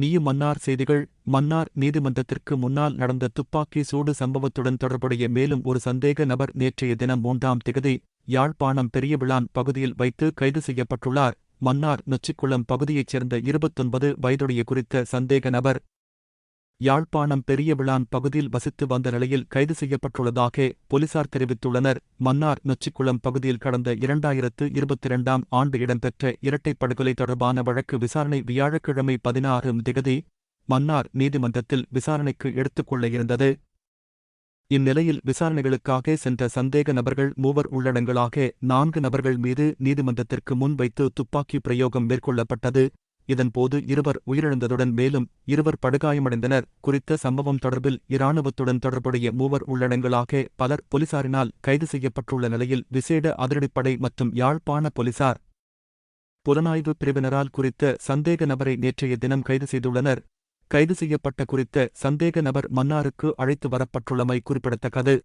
New Mannar செய்திகள் மன்னார் நீதிமன்றத்திற்கு முன்னால் நடந்த துப்பாக்கி சூடு சம்பவத்துடன் தொடர்புடைய மேலும் ஒரு சந்தேக நபர் நேற்றைய தினம் 3ஆம் திகதி யாழ்ப்பாணம் பெரியவிளான் பகுதியில் வைத்து கைது செய்யப்பட்டுள்ளார். மன்னார் நொச்சிக்குளம் பகுதியைச் சேர்ந்த 29 வயதுடைய குறித்த சந்தேக நபர் யாழ்ப்பாணம் பெரியவிளான் பகுதியில் வசித்து வந்த நிலையில் கைது செய்யப்பட்டுள்ளதாக போலீசார் தெரிவித்துள்ளனர். மன்னார் நொச்சிக்குளம் பகுதியில் கடந்த 2022ஆம் ஆண்டு இடம்பெற்ற இரட்டைப் படுகொலை தொடர்பான வழக்கு விசாரணை வியாழக்கிழமை 16ஆம் திகதி மன்னார் நீதிமன்றத்தில் விசாரணைக்கு எடுத்துக்கொள்ள இருந்தது. இந்நிலையில் விசாரணைகளுக்காக சென்ற சந்தேக நபர்கள் 3 உள்ளடங்கலாக 4 நபர்கள் மீது நீதிமன்றத்திற்கு முன் வைத்து துப்பாக்கி பிரயோகம் மேற்கொள்ளப்பட்டது. இதன்போது 2 உயிரிழந்ததுடன் மேலும் 2 படுகாயமடைந்தனர். குறித்த சம்பவம் தொடர்பில் இராணுவத்துடன் தொடர்புடைய 3 உள்ளடங்கலாக பலர் போலீசாரினால் கைது செய்யப்பட்டுள்ள நிலையில் விசேட அதிரடிப்படை மற்றும் யாழ்ப்பாண போலீசார் புலனாய்வு பிரிவினரால் குறித்த சந்தேக நபரை நேற்றைய தினம் கைது செய்துள்ளனர். கைது செய்யப்பட்ட குறித்த சந்தேக நபர் மன்னாருக்கு அழைத்து வரப்பட்டுள்ளமை குறிப்பிடத்தக்கது.